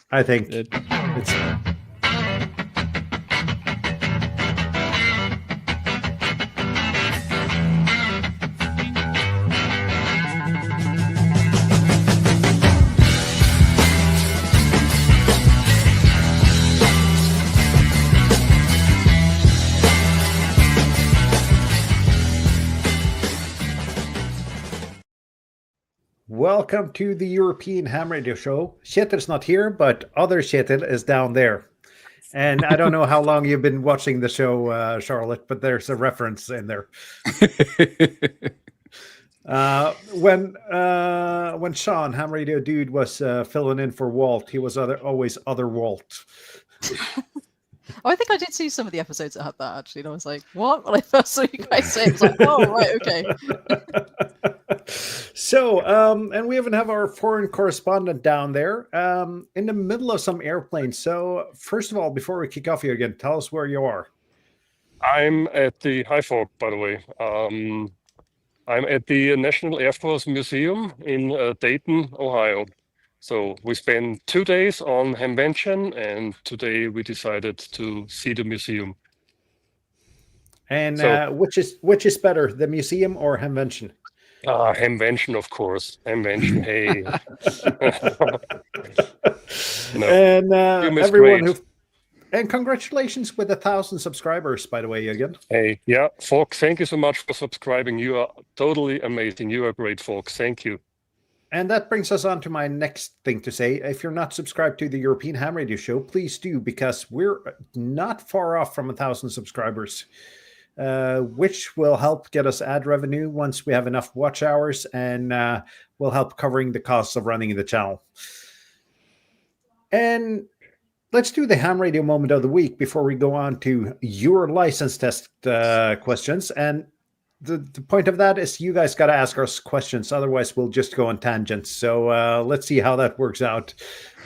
I think it's. Welcome to the European Ham Radio Show. Kjetil's not here, but other Kjetil is down there. And I don't know how long you've been watching the show, Charlotte, but there's a reference in there. When Sean, Ham Radio Dude, was filling in for Walt, he was always other Walt. Oh, I think I did see some of the episodes that had that, actually. And I was like, what? When I first saw you guys say it, I was like, oh, right, okay. So, and we even have our foreign correspondent down there in the middle of some airplanes. So, first of all, before we kick off here again, tell us where you are. I'm at the Hi Fork, by the way. I'm at the National Air Force Museum in Dayton, Ohio. So we spent 2 days on Hamvention, and today we decided to see the museum. And which is better, the museum or Hamvention? Hamvention, of course. Hamvention, hey. No, and everyone and congratulations with 1,000 subscribers, by the way, again. Hey, yeah, Fork, thank you so much for subscribing. You are totally amazing. You are great, Fork. Thank you. And that brings us on to my next thing to say. If you're not subscribed to the European Ham Radio Show, please do, because we're not far off from 1,000 subscribers, which will help get us ad revenue once we have enough watch hours, and will help covering the costs of running the channel. And let's do the Ham Radio moment of the week before we go on to your license test questions. And the point of that is you guys got to ask us questions. Otherwise, we'll just go on tangents. So let's see how that works out.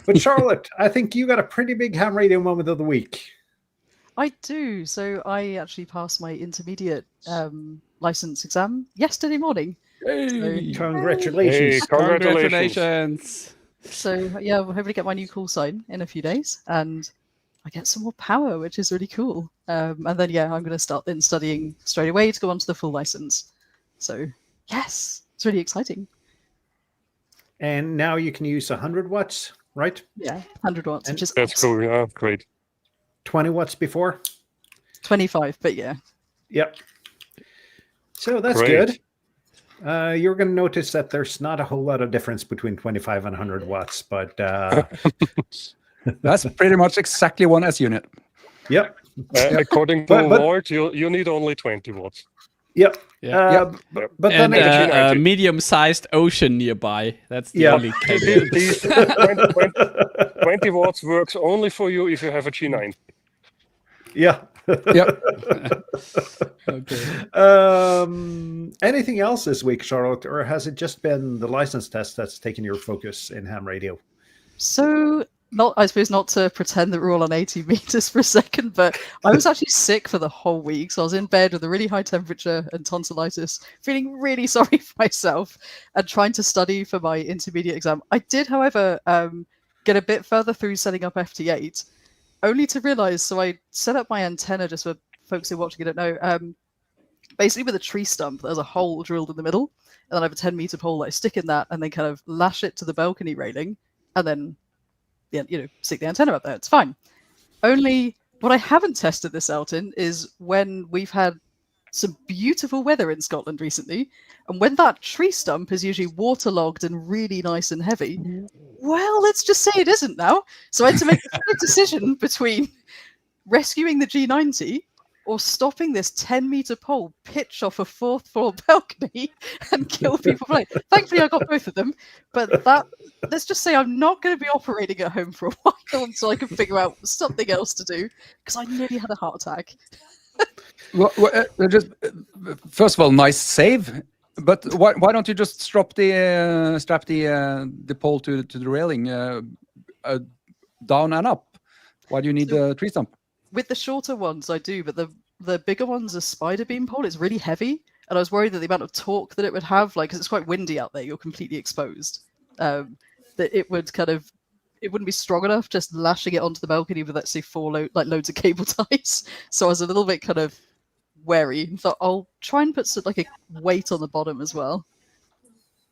But Charlotte, I think you got a pretty big Ham Radio moment of the week. I do. So I actually passed my intermediate license exam yesterday morning. Hey, congratulations. Hey, congratulations. So yeah, we'll hopefully get my new call sign in a few days, and I get some more power, which is really cool. And then yeah, I'm going to start then studying straight away to go on to the full license. So yes, it's really exciting. And now you can use 100 watts, right? Yeah, 100 watts, which is that's cool. Yeah, great. 20 watts before? 25, but yeah. Yep. So that's good. You're going to notice that there's not a whole lot of difference between 25 and 100 watts, but that's pretty much exactly 1 S unit. Yep. According to Ward, you need only 20 watts. Yep. Yeah. But and then a medium-sized ocean nearby. That's the only case. These 20 watts works only for you if you have a G9. Yeah. Yep. Okay. Anything else this week, Charlotte, or has it just been the license test that's taken your focus in ham radio? So, I suppose not to pretend that we're all on 80 meters for a second, but I was actually sick for the whole week. So I was in bed with a really high temperature and tonsillitis, feeling really sorry for myself and trying to study for my intermediate exam. I did, however, get a bit further through setting up FT8, only to realize, so I set up my antenna, just for folks who are watching, I don't know, basically with a tree stump, there's a hole drilled in the middle, and then I have a 10-meter pole that I stick in that and then kind of lash it to the balcony railing, and then stick the antenna up there. It's fine. Only what I haven't tested this out in is when we've had some beautiful weather in Scotland recently, and when that tree stump is usually waterlogged and really nice and heavy, well, let's just say it isn't now. So I had to make a decision between rescuing the G90 or stopping this 10-meter pole pitch off a 4th floor balcony and kill people playing. Thankfully, I got both of them. But let's just say I'm not going to be operating at home for a while until I can figure out something else to do, because I nearly had a heart attack. Just first of all, nice save. But why don't you just strap the pole to the railing down and up? Why do you need the tree stump? With the shorter ones, I do, but the bigger ones, a spider beam pole, it's really heavy, and I was worried that the amount of torque that it would have, like, because it's quite windy out there, you're completely exposed, that it would kind of it wouldn't be strong enough just lashing it onto the balcony with, let's say, loads of cable ties. So I was a little bit kind of wary and thought I'll try and put like a weight on the bottom as well.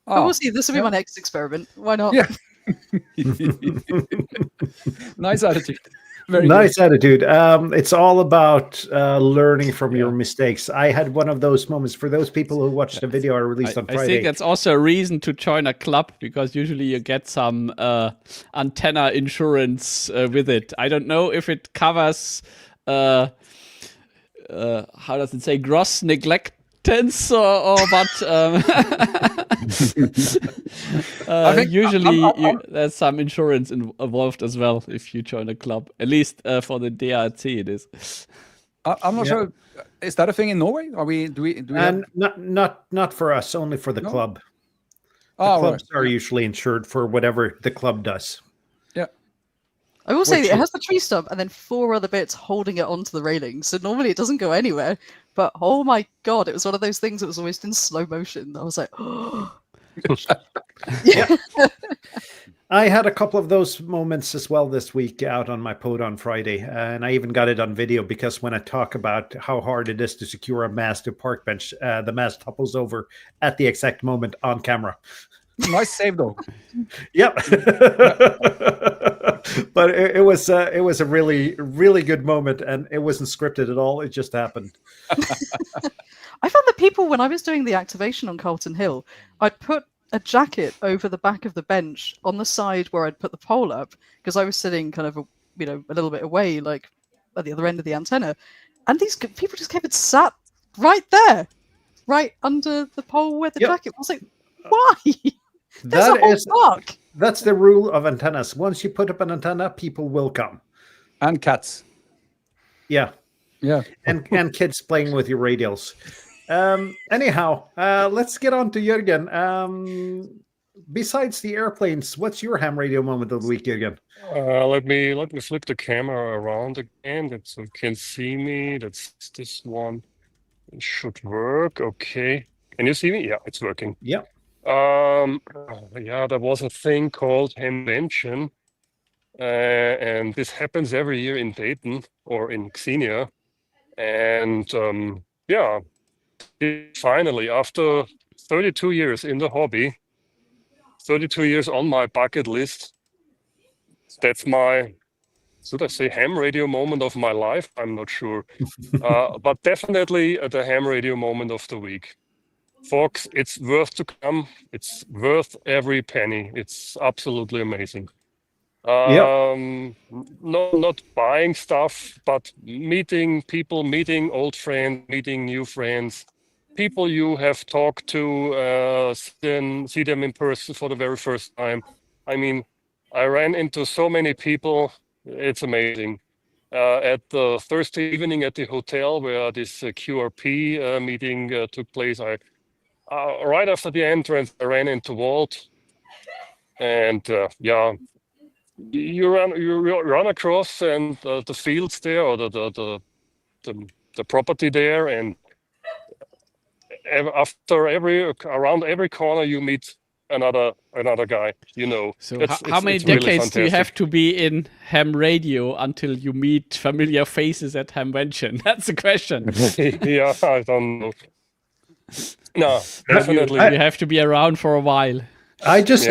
But we'll see. This will be my next experiment. Why not? Yeah. Nice attitude. Very nice good. attitude. It's all about learning from your mistakes. I had one of those moments. For those people who watched the video I released on Friday, I think that's also a reason to join a club, because usually you get some antenna insurance with it. I don't know if it covers how does it say, gross neglectance or but I think usually there's some insurance involved as well if you join a club. At least for the DRC it is. I'm not sure. Is that a thing in Norway? Are we? Do we? And not for us. Only for the club. The clubs are usually insured for whatever the club does. Yeah. I will say that it has the tree stump and then 4 other bits holding it onto the railing. So normally it doesn't go anywhere. But oh my god, it was one of those things that was almost in slow motion. I was like, oh. Yeah. I had a couple of those moments as well this week out on my pod on Friday, and I even got it on video, because when I talk about how hard it is to secure a mast to a park bench, the mast topples over at the exact moment on camera. Nice save though. Yep. But it was a really, really good moment, and it wasn't scripted at all. It just happened. I found that people, when I was doing the activation on Carlton Hill, I'd put a jacket over the back of the bench on the side where I'd put the pole up, because I was sitting kind of a little bit away, like at the other end of the antenna, and these people just came and sat right there, right under the pole where the jacket was. Like, why? That's the rule of antennas. Once you put up an antenna, people will come. And cats. Yeah. Yeah. And kids playing with your radials. Anyhow, let's get on to Jürgen. Besides the airplanes, what's your ham radio moment of the week, Jürgen? Let me flip the camera around again so you can see me. That's this one. It should work. Okay. Can you see me? Yeah, it's working. Yeah. Yeah, there was a thing called Hamvention, and this happens every year in Dayton or in Xenia. And yeah, finally, after 32 years in the hobby, 32 years on my bucket list, that's my, should I say, ham radio moment of my life? I'm not sure. But definitely the ham radio moment of the week. Folks, it's worth to come. It's worth every penny. It's absolutely amazing. Not buying stuff, but meeting people, meeting old friends, meeting new friends, people you have talked to, see them in person for the very first time. I mean, I ran into so many people. It's amazing. At the Thursday evening at the hotel where this QRP meeting took place, right after the entrance, I ran into Walt, and yeah, you run across and the fields there, or the property there, and around every corner you meet another guy. So how many decades do you have to be in ham radio until you meet familiar faces at Hamvention? That's the question. Yeah, I don't know. No, definitely. You have to be around for a while. I just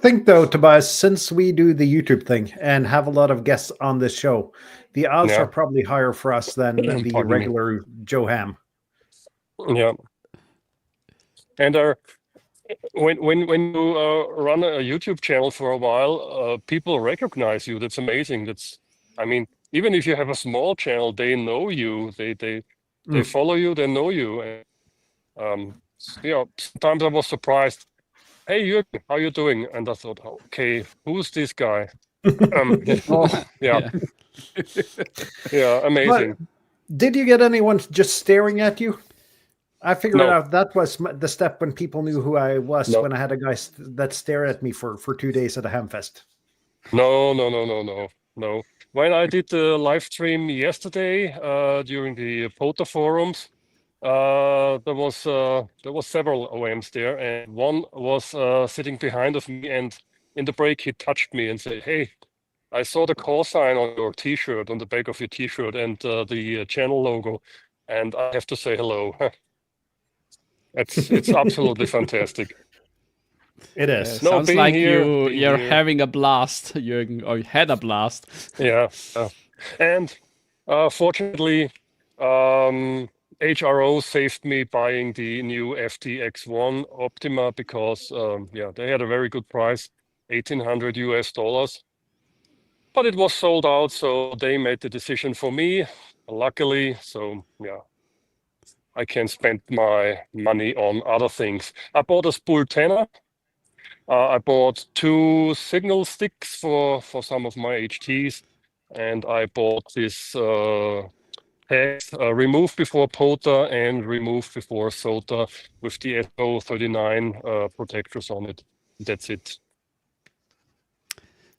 think, though, Tobias, since we do the YouTube thing and have a lot of guests on this show, the odds are probably higher for us than the regular Joe Ham. Yeah. And when you run a YouTube channel for a while, people recognize you. That's amazing. I mean, even if you have a small channel, they know you. They follow you. They know you. And, sometimes I was surprised. Hey, Jürgen, how you doing? And I thought, okay, who's this guy? Yeah. Yeah, amazing. But did you get anyone just staring at you? I figured out that was the step when people knew who I was, when I had a guy that stared at me for 2 days at a Hamfest. No. When I did the live stream yesterday during the POTA forums, there was several OMs there, and one was sitting behind of me, and in the break, he touched me and said, "Hey, I saw the call sign on your T-shirt, on the back of your T-shirt, and the channel logo, and I have to say hello." It's absolutely fantastic. It is. No, Sounds being like here, you're having a blast, Jürgen, or you had a blast. Yeah, and fortunately, HRO saved me buying the new FTX1 Optima because yeah, they had a very good price, $1,800. But it was sold out, so they made the decision for me, luckily. So yeah, I can spend my money on other things. I bought a spool tenor. I bought 2 signal sticks for some of my HTs, and I bought this TEHRS, remove before POTA and remove before SOTA with the SO39 protectors on it. That's it.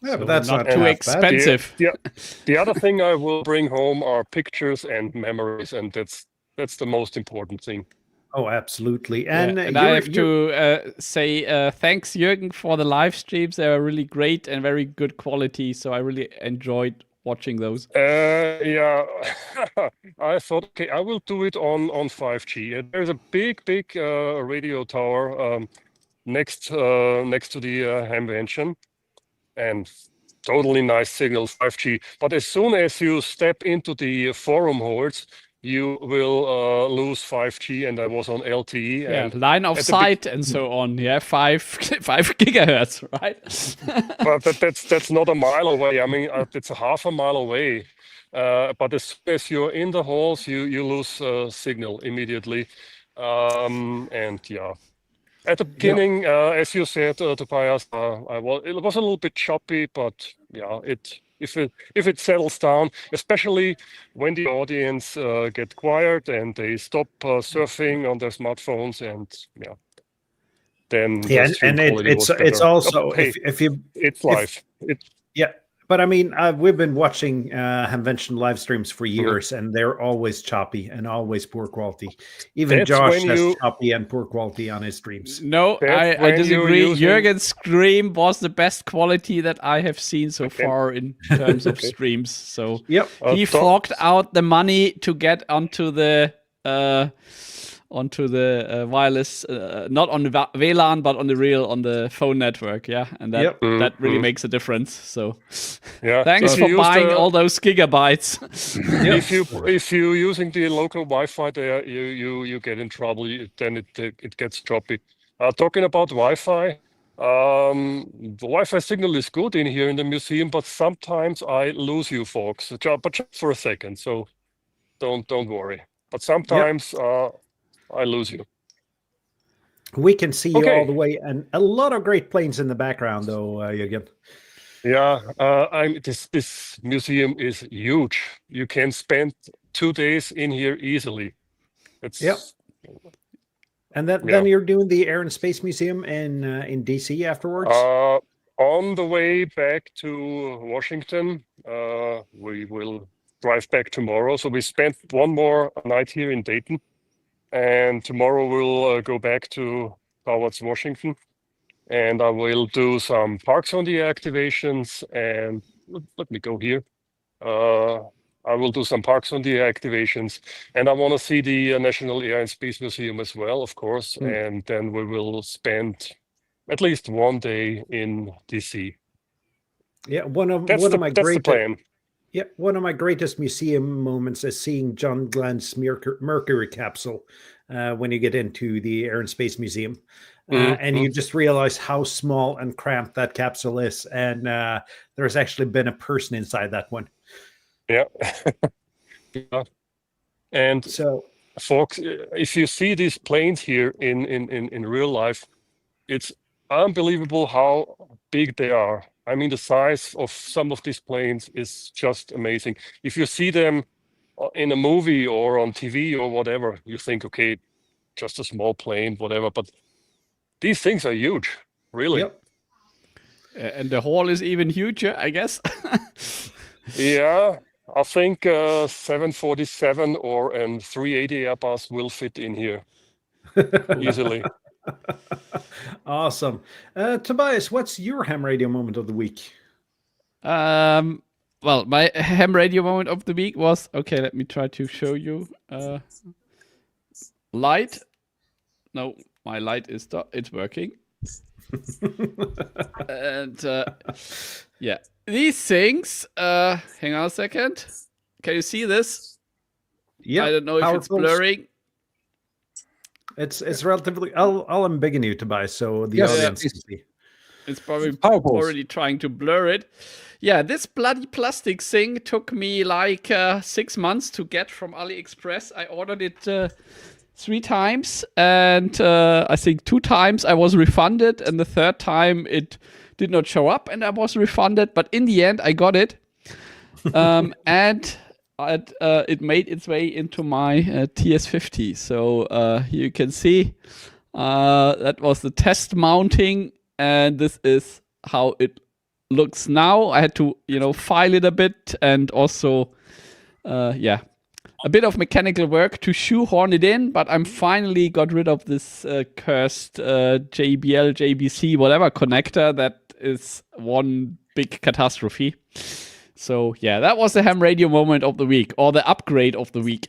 Yeah, So but that's not not too half bad. expensive. The other thing I will bring home are pictures and memories, and that's the most important thing. Oh, absolutely. Yeah, And, and I have to say thanks, Jürgen, for the live streams. They are really great and very good quality. So I really enjoyed watching those. Yeah, I thought, okay, I will do it on 5G. There's a big radio tower next to the Hamvention, and totally nice signal 5G. But as soon as you step into the forum halls, you will lose 5G, and I was on LTE. Yeah, And line of at the sight and so on. Yeah, 5 gigahertz, right? but that's not a mile away. I mean, it's a half a mile away. But as soon as you're in the halls, you lose signal immediately. And yeah, at the beginning, as you said, Tobias, it was a little bit choppy, but yeah, if it settles down, especially when the audience get quiet and they stop surfing on their smartphones, and yeah, then the stream quality was better. it's also Oh, hey, if you it's live. yeah, but I mean we've been watching Hamvention live streams for years, and they're always choppy and always poor quality. Even That's Josh when has you- choppy and poor quality on his streams. No, That's I when disagree. you're using- Jürgen's stream was the best quality that I have seen so Okay. far in terms of streams. So Yep. he Tom- forked out the money to get onto the wireless, not on the WLAN, but on the phone network. Yeah, and that Yep. that really Mhm. makes a difference. So Yeah. thanks If for you use buying the- all those gigabytes. If you using the local Wi-Fi there, you get in trouble. Then it gets choppy. Talking about Wi-Fi, the Wi-Fi signal is good in here in the museum, but sometimes I lose you folks, but just for a second. So don't worry. But sometimes I lose you. We can see you Okay. all the way, and a lot of great planes in the background, though, Jürgen. Yeah, this museum is huge. You can spend 2 days in here easily. It's Yep. And then you're doing the Air and Space Museum in DC afterwards. On the way back to Washington, we will drive back tomorrow. So we spent one more night here in Dayton, and tomorrow we'll go back towards Washington, and I will do some Parks on the activations. And let me go here. I will do some Parks on the activations, and I want to see the National Air and Space Museum as well, of course. And then we will spend at least one day in DC. Yeah, one of That's my the great plan. Yeah, one of my greatest museum moments is seeing John Glenn's Mercury capsule when you get into the Air and Space Museum. And you just realize how small and cramped that capsule is. And there's actually been a person inside that one. Yeah. Yeah. And So, folks, if you see these planes here in real life, it's unbelievable how big they are. I mean, the size of some of these planes is just amazing. If you see them in a movie or on TV or whatever, you think, okay, just a small plane, whatever. But these things are huge, really. yep. And the hall is even huger, I guess. Yeah, I think 747 or an 380 Airbus will fit in here easily. Awesome. Tobias, what's your ham radio moment of the week? Well, my ham radio moment of the week was, okay, let me try to show you. Light. No, my light is it's working. And yeah, these things, hang on a second. Can you see this? Yeah, I don't know if it's blurring. It's relatively. I'll embiggen you, Tobias, so the Yes, audience yeah. can see. It's probably Power poles. already trying to blur it. Yeah, this bloody plastic thing took me like 6 months to get from AliExpress. I ordered it 3 times, and I think 2 times I was refunded, and the 3rd time it did not show up, and I was refunded. But in the end, I got it, and it made its way into my TS50. So here you can see that was the test mounting, and this is how it looks now. I had to, file it a bit, and also, a bit of mechanical work to shoehorn it in, but I'm finally got rid of this cursed JBL, JBC, whatever connector that is one big catastrophe. So yeah, that was the ham radio moment of the week, or the upgrade of the week.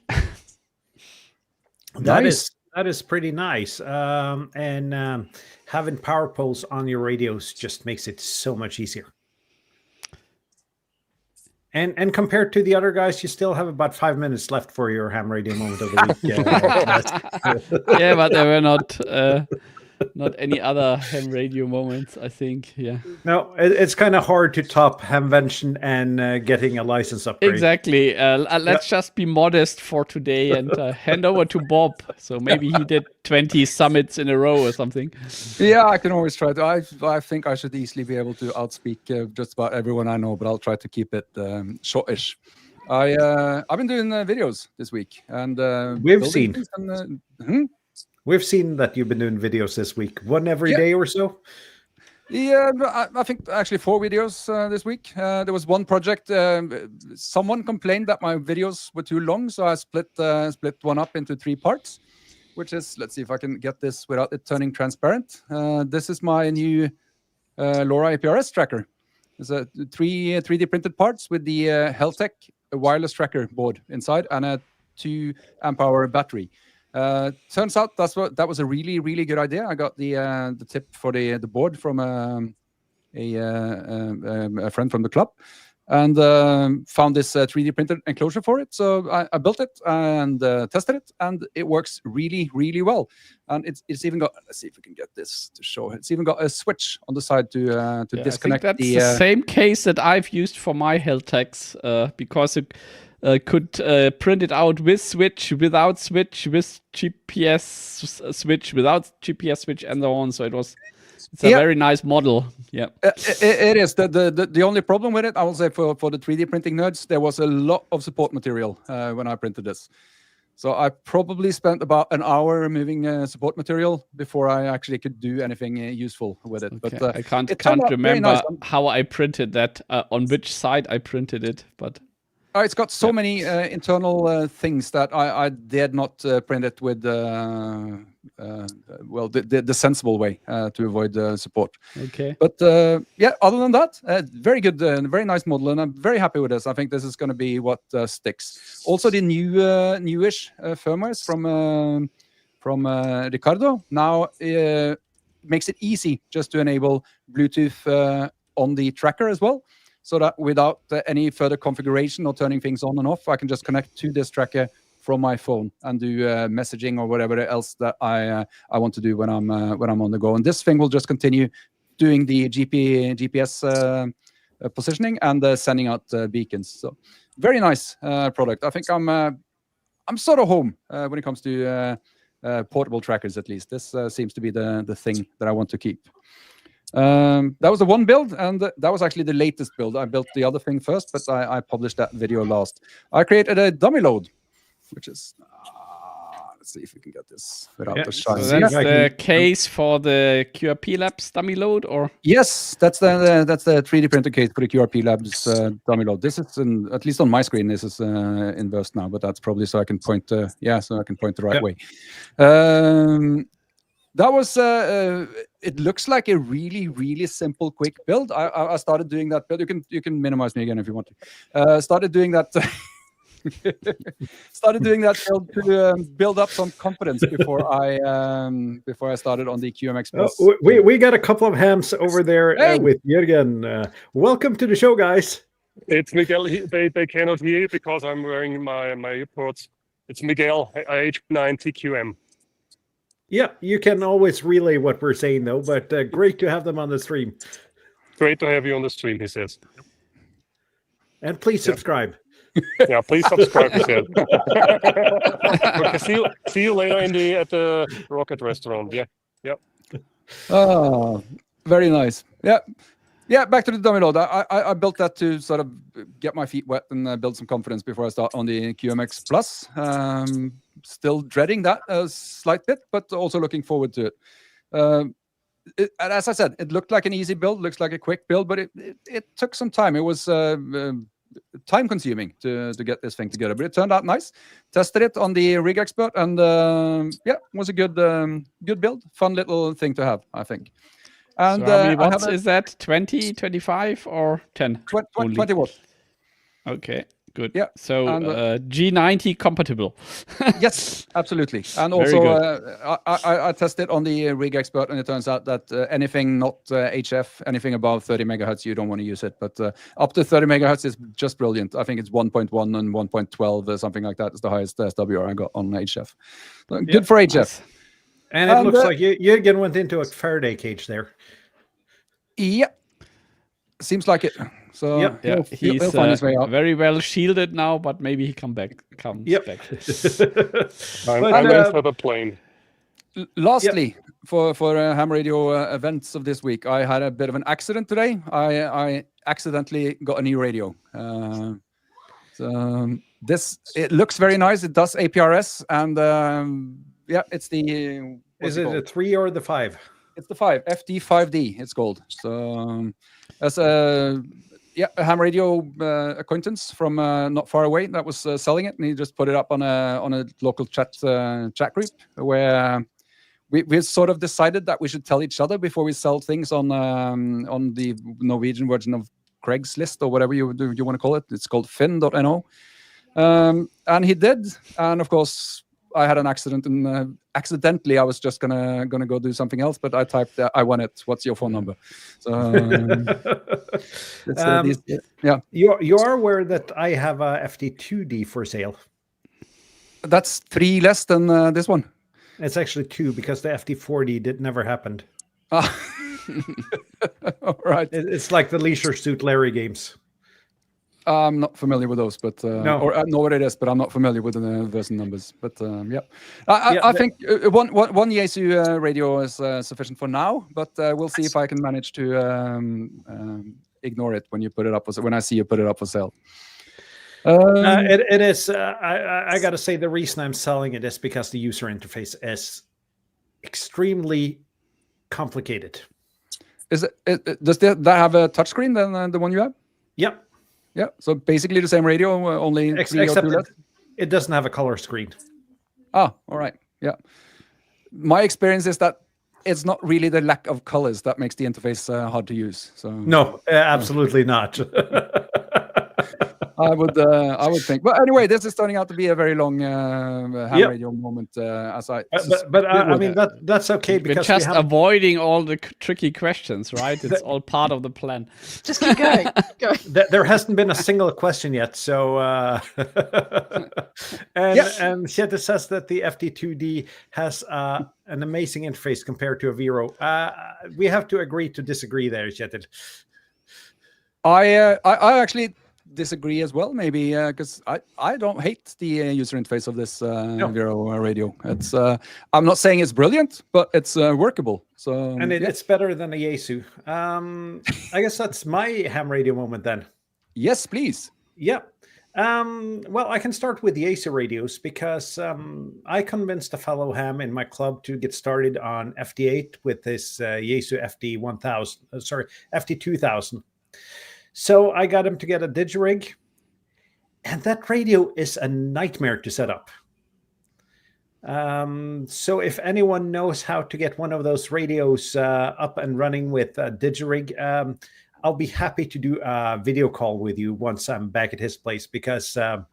That is pretty nice. And having power poles on your radios just makes it so much easier. And compared to the other guys, you still have about 5 minutes left for your ham radio moment of the week. Yeah, but there were not any other ham radio moments, I think. Yeah. No, it's kind of hard to top Hamvention and getting a license upgrade. Exactly. Let's just be modest for today and hand over to Bob. So maybe he did 20 summits in a row or something. Yeah, I can always try to. I think I should easily be able to outspeak just about everyone I know, but I'll try to keep it shortish. I've been doing videos this week, and We've seen that you've been doing videos this week. One every day or so? Yeah, I think actually 4 videos this week. There was one project. Someone complained that my videos were too long, so I split one up into 3 parts, which is, let's see if I can get this without it turning transparent. This is my new LoRa APRS tracker. It's a 3D printed parts with the Heltec wireless tracker board inside and a 2 amp hour battery. Turns out that was a really, really good idea. I got the tip for the board from a friend from the club, and found this 3D printed enclosure for it. So I built it and tested it, and it works really, really well. And it's even got, let's see if we can get this to show. It's even got a switch on the side to disconnect. I think that's the same case that I've used for my Heltex, because it could print it out with switch, without switch, with GPS switch, without GPS switch, and so on. So it's a very nice model. Yeah, it is. The only problem with it, I will say, for the 3D printing nerds, there was a lot of support material when I printed this. So I probably spent about an hour removing support material before I actually could do anything useful with it. Okay. But I can't remember how I printed that, on which side I printed it, but. It's got so many internal things that I dared not print it with the sensible way to avoid support. Okay. But other than that, very good, very nice model, and I'm very happy with this. I think this is going to be what sticks. Also, the newish firmwares from Ricardo now makes it easy just to enable Bluetooth on the tracker as well. So that without any further configuration or turning things on and off, I can just connect to this tracker from my phone and do messaging or whatever else that I want to do when I'm on the go. And this thing will just continue doing the GPS positioning and sending out beacons. So very nice product. I think I'm sort of home when it comes to portable trackers. At least this seems to be the thing that I want to keep. That was the one build, and that was actually the latest build. I built the other thing first, but I published that video last. I created a dummy load, which is let's see if we can get this without the shine. So that's the case for the QRP Labs dummy load, or yes, that's the 3D printer case for the QRP Labs dummy load. This is at least on my screen. This is inversed now, but that's probably so I can point. So I can point the right way. That was. It looks like a really, really simple, quick build. I started doing that build. You can minimize me again if you want to. Started doing that. Started doing that build to build up some confidence before I started on the QMX Plus. We got a couple of hams over there Hey! with Jürgen. Welcome to the show, guys. It's Miguel. They cannot hear because I'm wearing my earpods. It's Miguel, IH9TQM. Yeah, you can always relay what we're saying, though, but great to have them on the stream. Great to have you on the stream, he says. And please subscribe. Yeah, please subscribe, he said. Okay, see you later at the Rocket Restaurant. Yeah. Oh, very nice. Yeah. Back to the dummy load. I built that to sort of get my feet wet and build some confidence before I start on the QMX Plus. Still dreading that a slight bit, but also looking forward to it. As I said, it looked like an easy build, looks like a quick build, but it took some time. It was time consuming to get this thing together, but it turned out nice. Tested it on the Rig Expert, and it was a good build. Fun little thing to have, I think. And so how many watts is that? 20, 25, or 10? 20 watts. Okay, good. Yeah. So and, G90 compatible. Yes, absolutely. And Very also, I tested on the Rig Expert, and it turns out that anything not HF, anything above 30 megahertz, you don't want to use it. But up to 30 megahertz is just brilliant. I think it's 1.1 and 1.12, something like that is the highest SWR I got on HF. Good for HF. Nice. And it looks like Jürgen went into a Faraday cage there. Yeah. Seems like it. So Yeah, he'll find his way out. very well shielded now, but maybe he comes back. I'm waiting for the plane. Lastly, for ham radio events of this week, I had a bit of an accident today. I accidentally got a new radio. It looks very nice. It does APRS, and it's the. Is it a 3 or the 5? It's the 5, FD5D. It's called. So as a ham radio acquaintance from not far away that was selling it, and he just put it up on a local chat group where we sort of decided that we should tell each other before we sell things on the Norwegian version of Craigslist or whatever you want to call it. It's called Finn.no, and he did, and of course I had an accident, and accidentally I was just gonna go do something else, but I typed I won it. What's your phone number? So you are aware that I have a FD2D for sale. That's 3 less than this one. It's actually 2 because the FD40 never happened. All right. It's like the Leisure Suit Larry games. I'm not familiar with those, but no. I know what it is, but I'm not familiar with the version numbers. But I think one Yaesu radio is sufficient for now. But we'll see if I can manage to ignore it when you put it up when I see you put it up for sale. It is. I got to say, the reason I'm selling it is because the user interface is extremely complicated. Does that have a touchscreen than the one you have? Yep. Yeah, so basically the same radio, only except it doesn't have a color screen. Ah, all right. Yeah. My experience is that it's not really the lack of colors that makes the interface hard to use. So no, absolutely not. I would think. But anyway, this is turning out to be a very long ham radio moment. I mean that's okay because we're just avoiding all the tricky questions, right? It's all part of the plan. Just keep going. There hasn't been a single question yet, so and Kjetil says that the FD2D has an amazing interface compared to a Vero. We have to agree to disagree there, Kjetil. I actually disagree as well, maybe because I don't hate the user interface of this Vero radio. It's I'm not saying it's brilliant, but it's workable. So it's better than a Yaesu. I guess that's my ham radio moment then. Yes, please. Yeah. Well, I can start with the Yaesu radios because I convinced a fellow ham in my club to get started on FD8 with this Yaesu FD2000. So I got him to get a Digirig, and that radio is a nightmare to set up. So if anyone knows how to get one of those radios up and running with Digirig, I'll be happy to do a video call with you once I'm back at his place, because the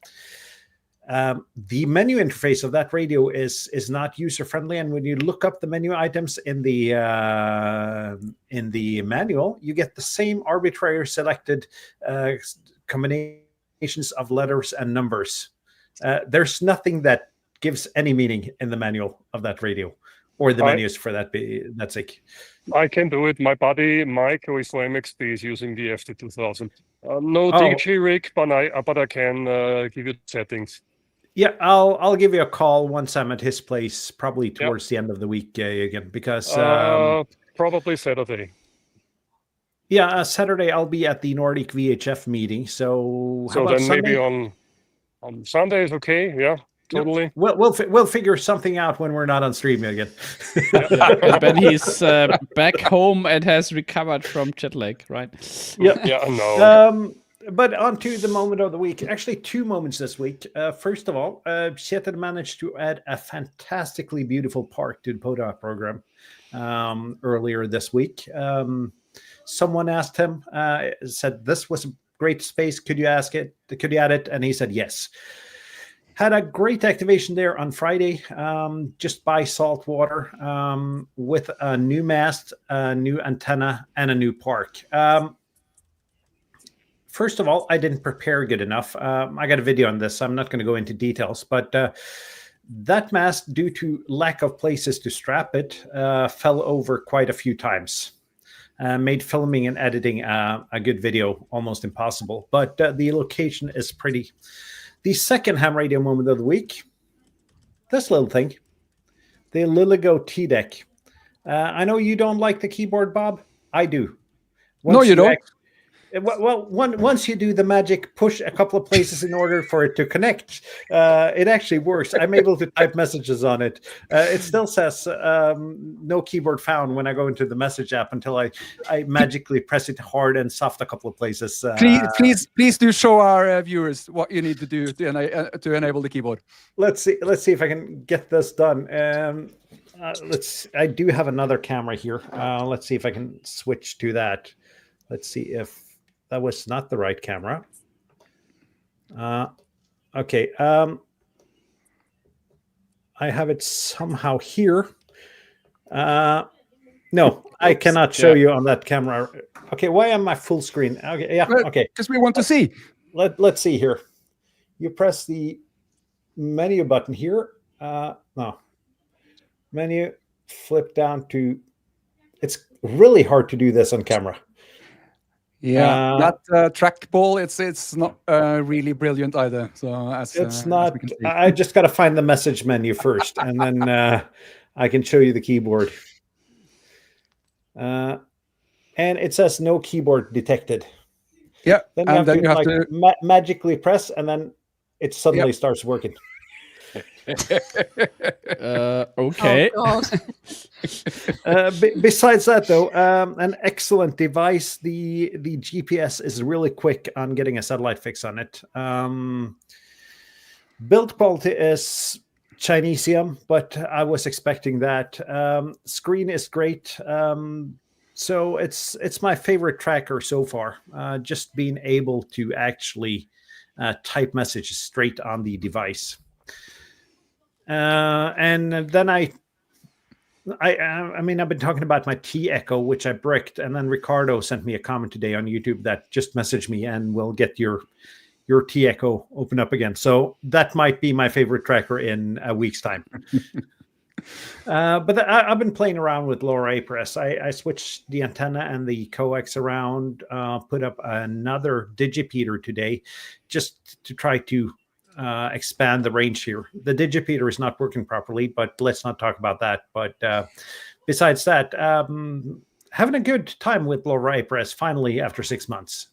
menu interface of that radio is not user friendly, and when you look up the menu items in the manual, you get the same arbitrary selected combinations of letters and numbers. There's nothing that gives any meaning in the manual of that radio, or the menus for that sake. I can do it. My buddy Mike, who is for MXP, is using the FT2000. No DG rig, but I can give you the settings. Yeah, I'll give you a call once I'm at his place, probably towards the end of the week again, because probably Saturday. Yeah, Saturday I'll be at the Nordic VHF meeting. So how about then Sunday? Maybe on Sunday is okay. Yeah. Totally. Yeah. We'll figure something out when we're not on stream again. And when he's back home and has recovered from jet lag, right? Yeah. Yeah. No. But on to the moment of the week. Actually, 2 moments this week. First of all, Kjetil managed to add a fantastically beautiful park to the PODA program earlier this week. Someone asked him, said this was a great space. Could you add it? And he said yes. Had a great activation there on Friday, just by Saltwater, with a new mast, a new antenna, and a new park. First of all, I didn't prepare good enough. I got a video on this. I'm not going to go into details, but that mast, due to lack of places to strap it, fell over quite a few times. Made filming and editing a good video almost impossible. But the location is pretty. The second ham radio moment of the week, this little thing, the Liligo T-Deck. I know you don't like the keyboard, Bob. I do. No, you don't. Once you do the magic push a couple of places in order for it to connect, it actually works. I'm able to type messages on it. It still says no keyboard found when I go into the message app until I magically press it hard and soft a couple of places. Please do show our viewers what you need to do to enable the keyboard. Let's see if I can get this done. I do have another camera here. Let's see if I can switch to that. Let's see if that was not the right camera. Okay. I have it somehow here. No, I cannot show you on that camera. Okay, why am I full screen? Okay, yeah, okay. Because we want to see. Let's see here. You press the menu button here. No. Menu, flip down to... It's really hard to do this on camera. Yeah, that trackball, it's not really brilliant either. So it's not. I just got to find the message menu first, and then I can show you the keyboard. And it says no keyboard detected. Yeah, then you have to magically press, and then it suddenly starts working. Okay. Oh, Besides that, though, an excellent device. The GPS is really quick on getting a satellite fix on it. Build quality is Chinesium, but I was expecting that. Screen is great. So it's my favorite tracker so far. Just being able to actually type messages straight on the device. And then I mean, I've been talking about my T Echo, which I bricked, and then Ricardo sent me a comment today on YouTube that just message me and we'll get your T Echo open up again. So that might be my favorite tracker in a week's time. But I've been playing around with lower A-Press. I switched the antenna and the coax around, put up another digipeater today just to try to expand the range here. The digipeater is not working properly, but let's not talk about that. But besides that, having a good time with lower A-Press finally after 6 months.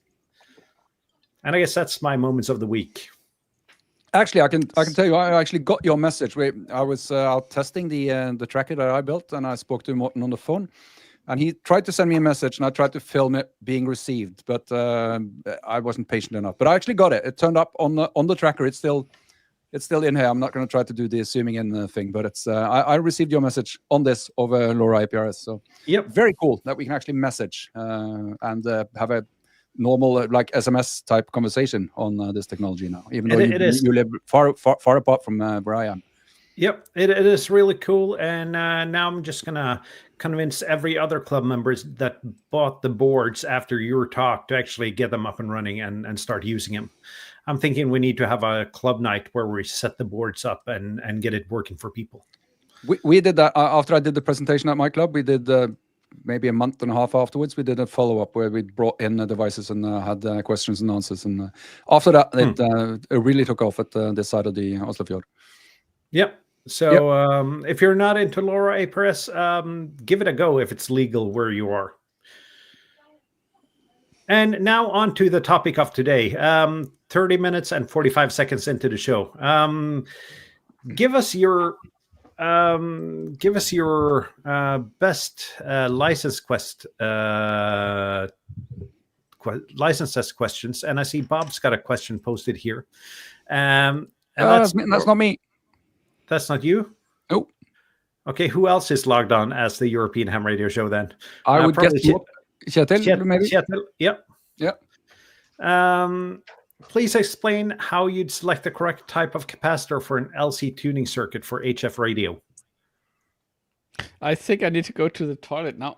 And I guess that's my moments of the week. Actually, I can tell you, I actually got your message. I was out testing the tracker that I built, and I spoke to Morten on the phone, and he tried to send me a message, and I tried to film it being received, but I wasn't patient enough. But I actually got it. It turned up on the tracker. It's still It's still in here. I'm not going to try to do the zooming in thing, but it's. I received your message on this over LoRa APRS. So Yep. very cool that we can actually message and have a normal like SMS type conversation on this technology now, even though It is. you live far apart from where I am. Yep, it is really cool. And now I'm just going to convince every other club members that bought the boards after your talk to actually get them up and running and start using them. I'm thinking we need to have a club night where we set the boards up and get it working for people. We did that after I did the presentation at my club. We did maybe a month and a half afterwards. We did a follow-up where we brought in the devices and had questions and answers. And after that, it really took off at this side of the Oslofjord. Yep. So if you're not into LoRa APRS, give it a go if it's legal where you are. And now on to the topic of today. 30 minutes and 45 seconds into the show. Give us your best license test questions. And I see Bob's got a question posted here. And that's not me. That's not you? Oh. Okay, who else is logged on as the European Ham Radio Show then? I would guess Kjetil, maybe? Kjetil, yep. Yeah. Please explain how you'd select the correct type of capacitor for an LC tuning circuit for HF radio. I think I need to go to the toilet now.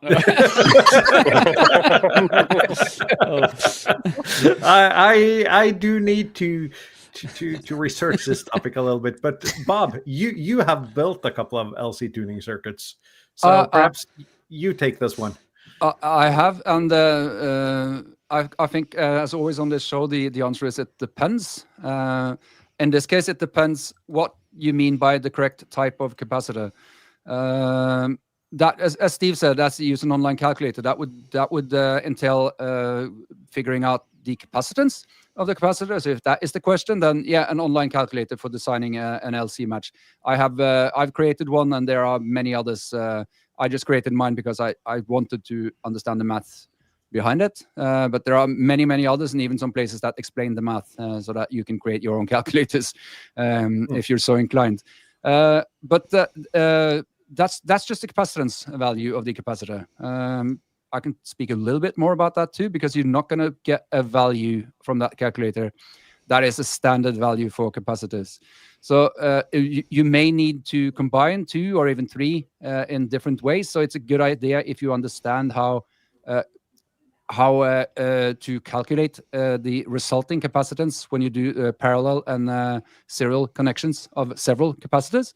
I do need to research this topic a little bit, but Bob, you have built a couple of LC tuning circuits, so perhaps you take this one. I have, and I think as always on this show, the answer is it depends. In this case, it depends what you mean by the correct type of capacitor. That, as Steve said, that's use an online calculator. That would entail figuring out the capacitance of the capacitor. So if that is the question, then yeah, an online calculator for designing an LC match. I've created one, and there are many others. I just created mine because I wanted to understand the math behind it. But there are many others, and even some places that explain the math so that you can create your own calculators if you're so inclined. But that's just the capacitance value of the capacitor. I can speak a little bit more about that too, because you're not going to get a value from that calculator that is a standard value for capacitors. So you may need to combine 2 or even 3 in different ways. So it's a good idea if you understand how to calculate the resulting capacitance when you do parallel and serial connections of several capacitors.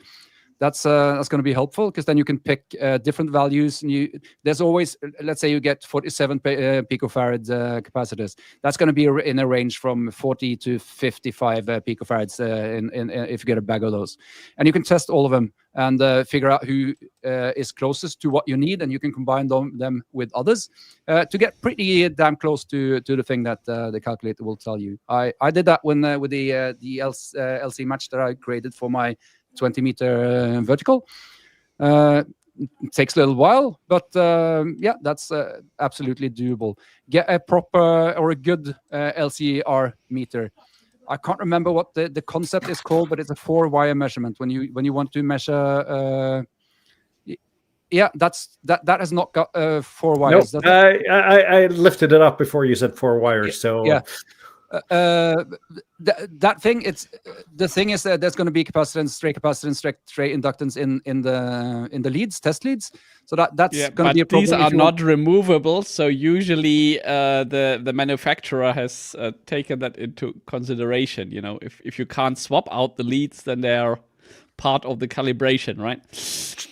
That's going to be helpful, because then you can pick different values. And there's always, let's say you get 47 picofarad capacitors. That's going to be in a range from 40 to 55 picofarads if you get a bag of those. And you can test all of them and figure out who is closest to what you need, and you can combine them with others to get pretty damn close to the thing that the calculator will tell you. I did that with the LC match that I created for my 20-meter vertical. It takes a little while, but yeah, that's absolutely doable. Get a proper or a good LCR meter. I can't remember what the concept is called, but it's a 4-wire measurement. When you want to measure, yeah, that has not got 4 wires. Nope. I lifted it up before you said 4 wires. So yeah. That thing, the thing is that there's going to be capacitance, straight inductance in the leads, test leads. So that's going to be a problem. These are not removable. So usually the manufacturer has taken that into consideration. You know, if you can't swap out the leads, then they're part of the calibration, right?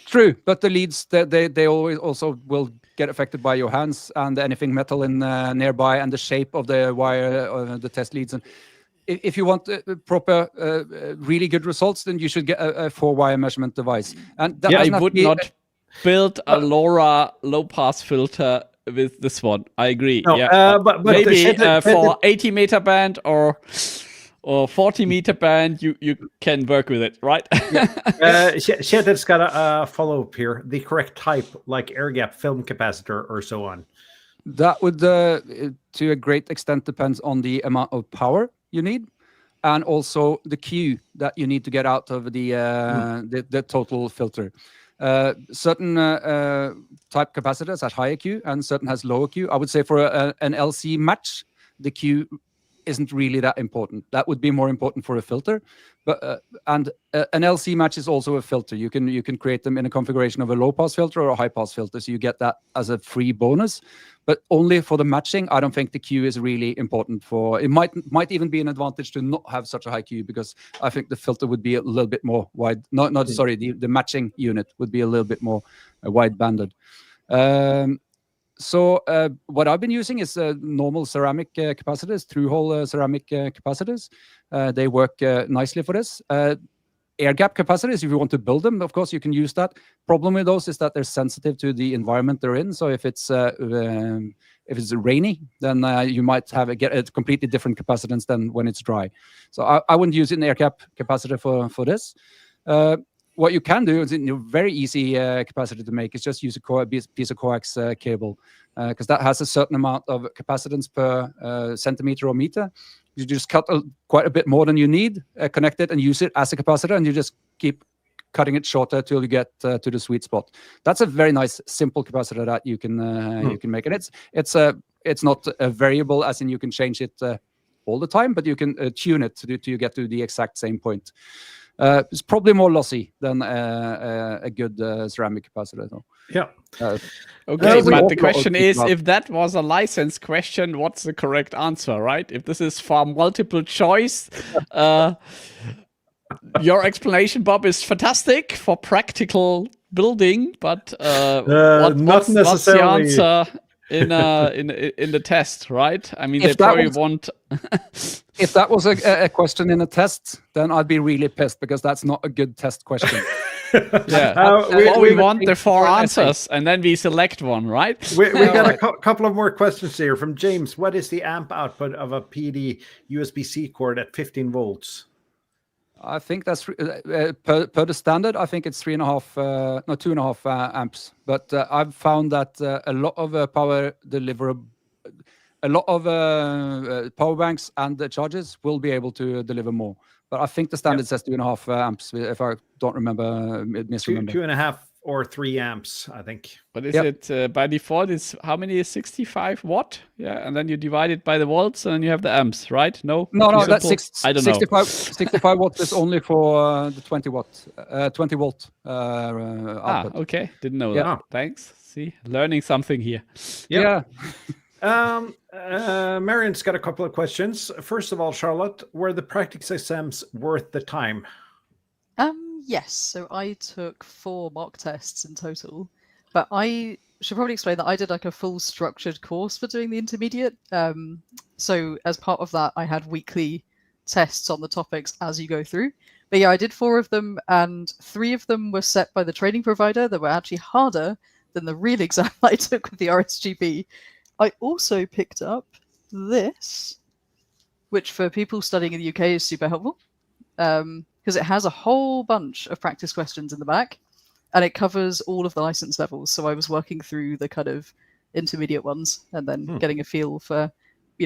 True, but the leads they always also will get affected by your hands and anything metal in nearby, and the shape of the wire, the test leads. And if you want proper, really good results, then you should get a 4-wire measurement device. And that I would not build a LoRa low-pass filter with this one. I agree. No, yeah, but maybe for 80-meter band or 40-meter band, you can work with it, right? Kjetil's got a follow-up here. The correct type, like air gap film capacitor or so on. That would, to a great extent, depends on the amount of power you need. and also the Q that you need to get out of the total filter. Certain type capacitors has higher Q and certain has lower Q. I would say for an LC match, the Q isn't really that important. That would be more important for a filter. But an LC match is also a filter. You can create them in a configuration of a low pass filter or a high pass filter, so you get that as a free bonus. But only for the matching, I don't think the Q is really important for. It might even be an advantage to not have such a high Q, because I think the filter would be a little bit more wide. Sorry, the matching unit would be a little bit more wide banded. So what I've been using is normal ceramic capacitors, through-hole ceramic capacitors. They work nicely for this. Air gap capacitors, if you want to build them, of course, you can use that. Problem with those is that they're sensitive to the environment they're in. So if it's rainy, then you might get a completely different capacitance than when it's dry. So I wouldn't use an air gap capacitor for this. What you can do is a very easy capacitor to make is just use a piece of coax cable, because that has a certain amount of capacitance per centimeter or meter. You just cut quite a bit more than you need, connect it and use it as a capacitor, and you just keep cutting it shorter till you get to the sweet spot. That's a very nice, simple capacitor that you can make, and it's not a variable, as in you can change it all the time, but you can tune it to you get to the exact same point. It's probably more lossy than a good ceramic capacitor, though. Yeah. Okay, but the question is, if that was a license question, what's the correct answer, right? If this is for multiple choice, your explanation, Bob, is fantastic for practical building, but what's the answer in the test, right? I mean, they probably want. If that was a question in a test, then I'd be really pissed, because that's not a good test question. Yeah, we want the 4 answers, and then we select one, right? We got a couple of more questions here from James. What is the amp output of a PD USB-C cord at 15 volts? I think that's per the standard. I think it's 2.5 amps. But I've found that a lot of power banks and the chargers will be able to deliver more. But I think the standard says 2.5 amps, if I don't misremember. 2.5 or 3 amps, I think. But is it by default? It's how many is 65 watt? Yeah, and then you divide it by the volts, and then you have the amps, right? No, that's I don't 65, know. 65 watts is only for the 20 volt output. Okay, didn't know that. Thanks. See, learning something here. Yeah. Marion's got a couple of questions. First of all, Charlotte, were the practice exams worth the time? Yes. So I took 4 mock tests in total, but I should probably explain that I did like a full structured course for doing the intermediate. So as part of that, I had weekly tests on the topics as you go through. But yeah, I did 4 of them, and 3 of them were set by the training provider that were actually harder than the real exam I took with the RSGB. I also picked up this, which for people studying in the UK is super helpful, because it has a whole bunch of practice questions in the back, and it covers all of the license levels. So I was working through the kind of intermediate ones, and then getting a feel for,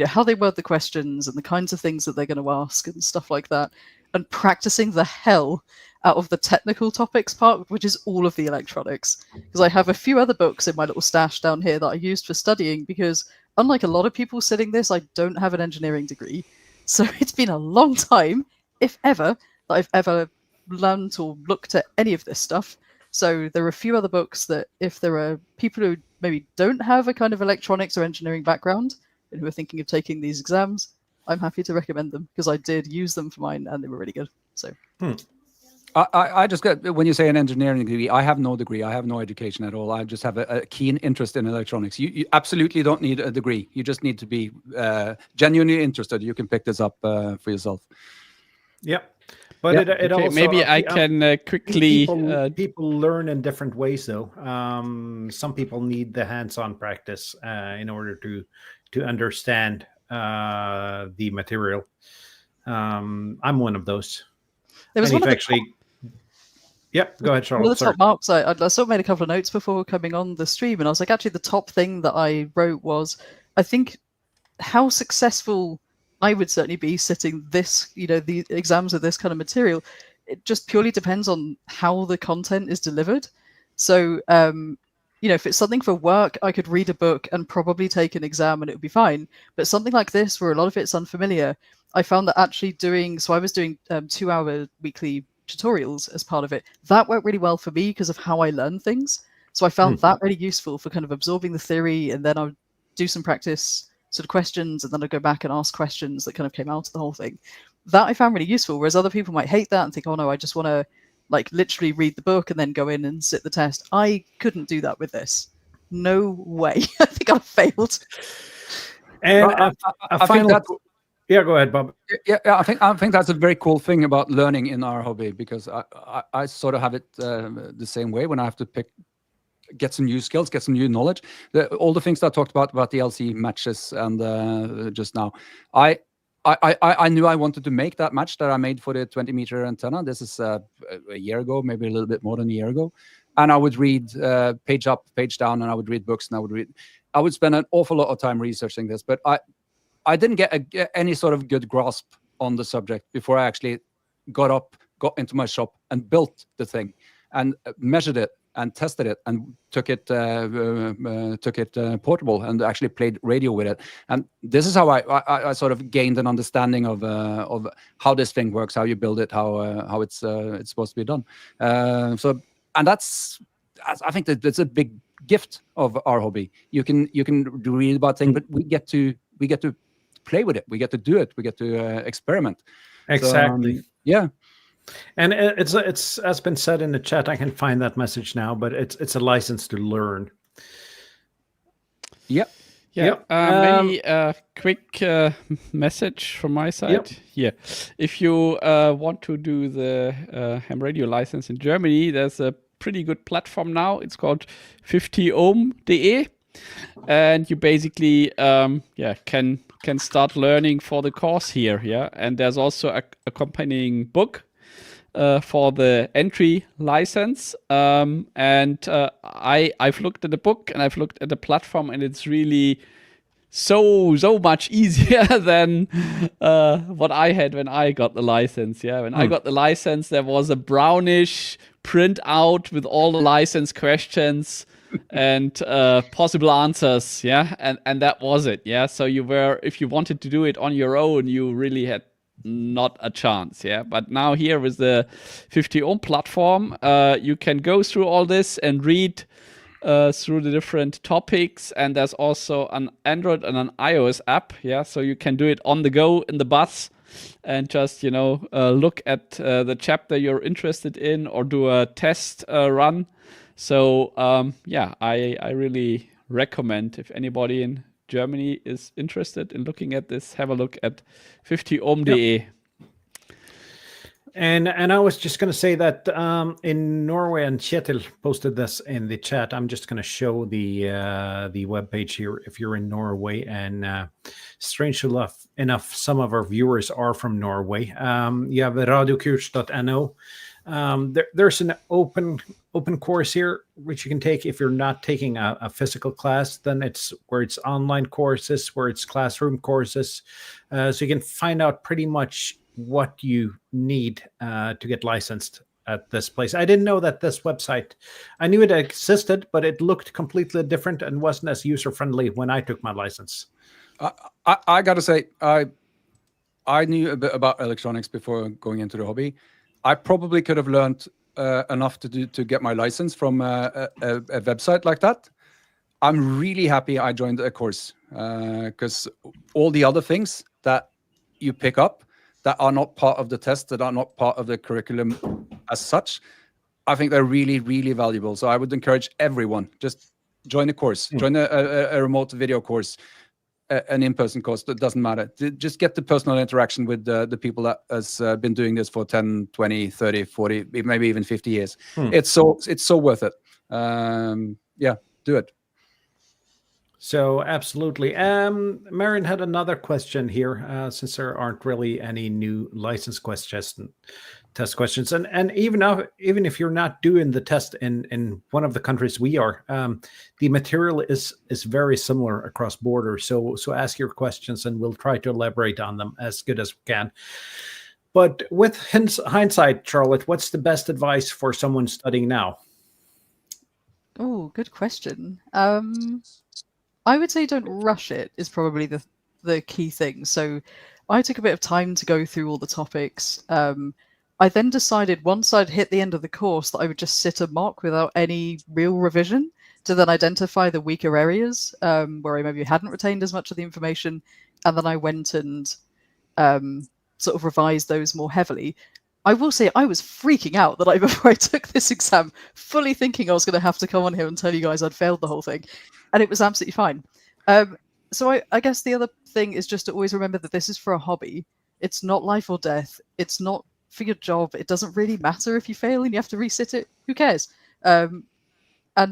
how they word the questions and the kinds of things that they're going to ask and stuff like that, and practicing the hell out of the technical topics part, which is all of the electronics. Because I have a few other books in my little stash down here that I used for studying, because unlike a lot of people sitting this, I don't have an engineering degree. So it's been a long time, if ever, that I've ever learned or looked at any of this stuff. So there are a few other books that if there are people who maybe don't have a kind of electronics or engineering background and who are thinking of taking these exams, I'm happy to recommend them, because I did use them for mine and they were really good. So I just got, when you say an engineering degree, I have no degree. I have no education at all. I just have a keen interest in electronics. You absolutely don't need a degree. You just need to be genuinely interested. You can pick this up for yourself. Yep. But it also, maybe I can quickly. People learn in different ways, though. Some people need the hands-on practice in order to understand the material. I'm one of those. There was one Yep, go ahead, Charlotte. One of the top marks, I sort of made a couple of notes before coming on the stream, and I was like, actually, the top thing that I wrote was, I think, how successful I would certainly be sitting this, the exams of this kind of material. It just purely depends on how the content is delivered. So, if it's something for work, I could read a book and probably take an exam and it would be fine. But something like this, where a lot of it's unfamiliar, I found that actually I was doing 2-hour weekly tutorials as part of it. That worked really well for me because of how I learn things. So I found that really useful for kind of absorbing the theory, and then I would do some practice sort of questions, and then I'd go back and ask questions that kind of came out of the whole thing. That I found really useful, whereas other people might hate that and think, oh no, I just want to literally read the book and then go in and sit the test. I couldn't do that with this. No way. I think I failed. And I think that's, yeah, go ahead, Bob. Yeah, I think that's a very cool thing about learning in our hobby, because I sort of have it the same way when I have to get some new skills, get some new knowledge. All the things that I talked about the LC matches and just now, I knew I wanted to make that match that I made for the 20-meter antenna. This is a year ago, maybe a little bit more than a year ago. And I would read page up, page down, and I would read books, and I would spend an awful lot of time researching this. But I didn't get any sort of good grasp on the subject before I actually got into my shop and built the thing and measured it and tested it and took it portable and actually played radio with it. And this is how I sort of gained an understanding of how this thing works, how you build it, how it's supposed to be done. And I think that's a big gift of our hobby. You can read about things, but we get to play with it. We get to do it. We get to experiment. Exactly. So, yeah. And it's as been said in the chat. I can find that message now, but it's a license to learn. Yep. Yeah. Maybe a quick message from my side. Yep. Yeah. If you want to do the ham radio license in Germany, there's a pretty good platform now. It's called 50ohm.de, and you basically can start learning for the course here. Yeah, and there's also a accompanying book for the entry license. And I've looked at the book and I've looked at the platform, and it's really so much easier than what I had when I got the license. Yeah, when I got the license, there was a brownish printout with all the license questions and possible answers. Yeah, and that was it. Yeah, so if you wanted to do it on your own, you really had not a chance. Yeah, but now here with the 50ohm platform, you can go through all this and read through the different topics, and there's also an Android and an iOS app. Yeah, so you can do it on the go in the bus and just look at the chapter you're interested in or do a test run. So I really recommend, if anybody in Germany is interested in looking at this, have a look at 50ohm.de. Yep. And I was just going to say that in Norway, and Kjetil posted this in the chat. I'm just going to show the webpage here. If you're in Norway, and strange enough, some of our viewers are from Norway. You have radiokurs.no. There's an open course here which you can take if you're not taking a physical class. Then it's online courses, where it's classroom courses, so you can find out pretty much what you need to get licensed at this place. I didn't know that this website, I knew it existed, but it looked completely different and wasn't as user-friendly when I took my license. I gotta say, I knew a bit about electronics before going into the hobby. I probably could have learned enough to get my license from a website like that. I'm really happy I joined a course, because all the other things that you pick up that are not part of the test, that are not part of the curriculum as such, I think they're really, really valuable. So I would encourage everyone, just join a course, join a remote video course, an in-person course, that doesn't matter. Just get the personal interaction with the people that has been doing this for 10, 20, 30, 40, maybe even 50 years. It's so worth it. Yeah, do it. So absolutely. Marion had another question here, since there aren't really any new license questions, test questions, and even if you're not doing the test in one of the countries we are, the material is very similar across borders. So ask your questions, and we'll try to elaborate on them as good as we can. But with hindsight, Charlotte, what's the best advice for someone studying now? Oh, good question. I would say don't rush it is probably the key thing. So I took a bit of time to go through all the topics. I then decided once I'd hit the end of the course that I would just sit a mock without any real revision to then identify the weaker areas where I maybe hadn't retained as much of the information, and then I went and sort of revised those more heavily. I will say I was freaking out the night before I took this exam, fully thinking I was going to have to come on here and tell you guys I'd failed the whole thing, and it was absolutely fine. So I guess the other thing is just to always remember that this is for a hobby. It's not life or death. It's not for your job. It doesn't really matter if you fail and you have to resit it. Who cares? And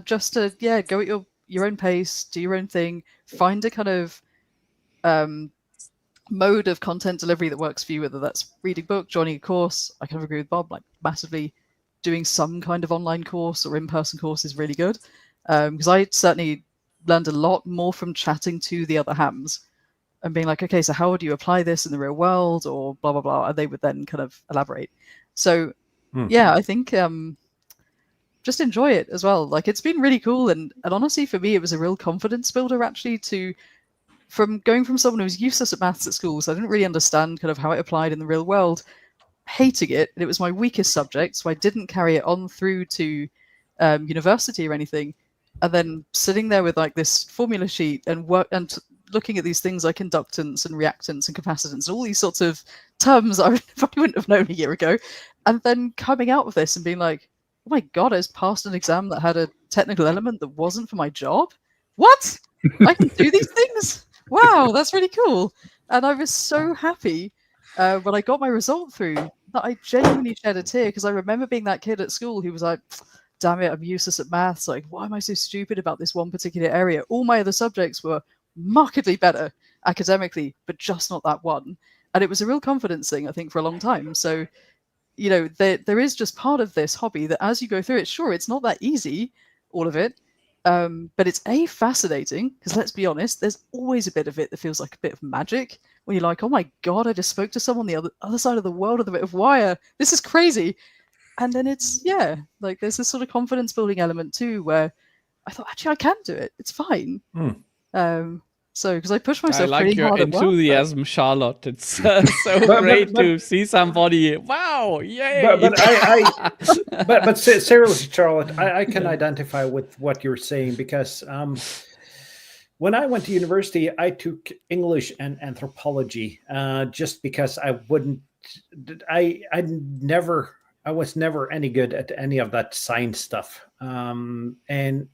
just to go at your own pace, do your own thing, find a kind of mode of content delivery that works for you, whether that's reading a book, joining a course. I kind of agree with Bob, like massively doing some kind of online course or in-person course is really good. Because I certainly learned a lot more from chatting to the other hams and being like, okay, so how would you apply this in the real world, or blah, blah, blah. And they would then kind of elaborate. So yeah, I think just enjoy it as well. Like, it's been really cool. And honestly, for me, it was a real confidence builder actually from going from someone who was useless at maths at school, so I didn't really understand kind of how it applied in the real world, hating it, and it was my weakest subject, so I didn't carry it on through to university or anything, and then sitting there with like this formula sheet and looking at these things like inductance and reactance and capacitance, all these sorts of terms I probably wouldn't have known a year ago, and then coming out of this and being like, oh my god, I just passed an exam that had a technical element that wasn't for my job. What? I can do these things? Wow, that's really cool. And I was so happy when I got my result through that I genuinely shed a tear, because I remember being that kid at school who was like, damn it, I'm useless at maths. Like, why am I so stupid about this one particular area? All my other subjects were markedly better academically, but just not that one. And it was a real confidence thing, I think, for a long time. So, there is just part of this hobby that as you go through it, sure, it's not that easy, all of it. But it's fascinating, because let's be honest, there's always a bit of it that feels like a bit of magic when you're like, oh my god, I just spoke to someone the other side of the world with a bit of wire. This is crazy. And then it's like there's this sort of confidence building element too, where I thought, actually I can do it. It's fine. So because I pushed myself I like pretty your hard enthusiasm, Charlotte. It's so great to see somebody. Wow, yay! But seriously, Charlotte, I can identify with what you're saying, because when I went to university, I took English and anthropology just because I was never any good at any of that science stuff, and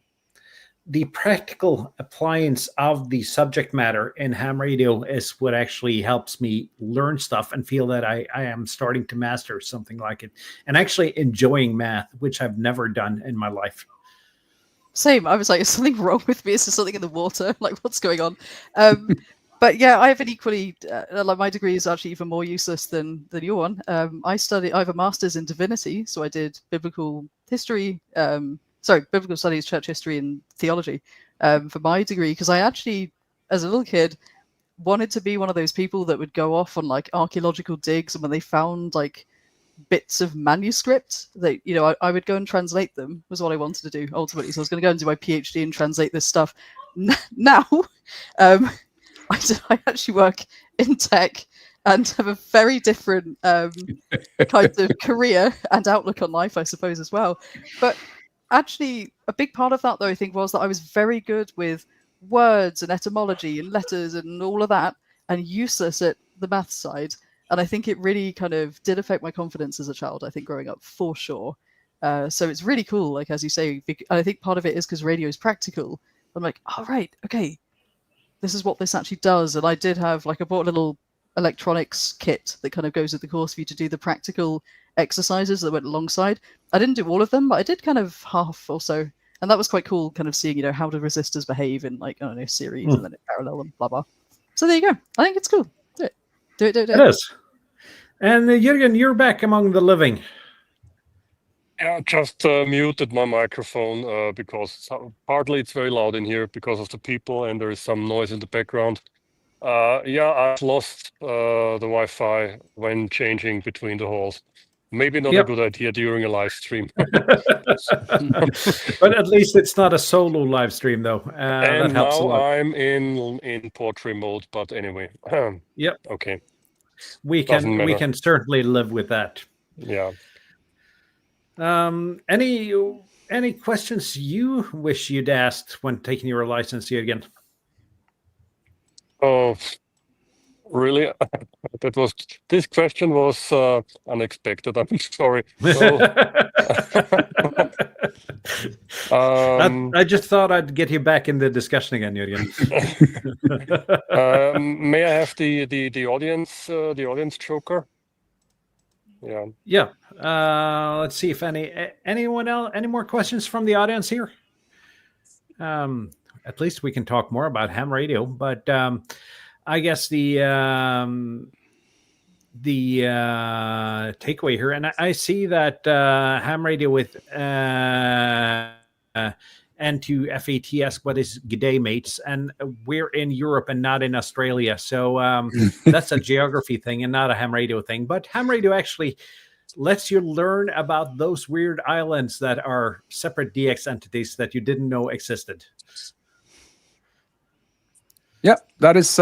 the practical appliance of the subject matter in ham radio is what actually helps me learn stuff and feel that I am starting to master something like it, and actually enjoying math, which I've never done in my life. Same. I was like, is something wrong with me? Is there something in the water? Like, what's going on? But yeah, I have an equally like, my degree is actually even more useless than your one. I have a master's in divinity, so I did biblical history. Biblical studies, church history, and theology for my degree, because I actually, as a little kid, wanted to be one of those people that would go off on like archaeological digs, and when they found like bits of manuscript, that I would go and translate them, was what I wanted to do ultimately. So I was going to go and do my PhD and translate this stuff. Now, I actually work in tech and have a very different kind of career and outlook on life, I suppose, as well. But actually, a big part of that, though, I think, was that I was very good with words and etymology and letters and all of that, and useless at the math side. And I think it really kind of did affect my confidence as a child, I think, growing up, for sure. So it's really cool, like, as you say, I think part of it is because radio is practical. I'm like, oh, right, okay, this is what this actually does. And I did have, like, I bought a little electronics kit that kind of goes with the course for you to do the practical exercises that went alongside. I didn't do all of them, but I did kind of half or so. And that was quite cool, kind of seeing, how do resistors behave in, like, I don't know, series and then in parallel and blah, blah. So there you go. I think it's cool. Do it. Do it, do it, do It it. is. And Jürgen, you're back among the living. Yeah, just muted my microphone because partly it's very loud in here because of the people and there is some noise in the background. Yeah, I've lost the Wi-Fi when changing between the halls. Maybe not a good idea during a live stream. But at least it's not a solo live stream, though. And that helps a now lot. I'm in portrait mode, but anyway. Yep. Okay. We Doesn't can matter. certainly live with that. Yeah. Any questions you wish you'd asked when taking your license, Jürgen? Oh, really? This question was unexpected. I'm sorry. So, I just thought I'd get you back in the discussion again, Jürgen. may I have the audience joker? Yeah. Yeah. Let's see if anyone else, any more questions from the audience here? At least we can talk more about ham radio, but I guess the takeaway here, and I see that ham radio with N2 FATS, what is G'day mates, and we're in Europe and not in Australia, so that's a geography thing and not a ham radio thing. But ham radio actually lets you learn about those weird islands that are separate DX entities that you didn't know existed. Yeah, that is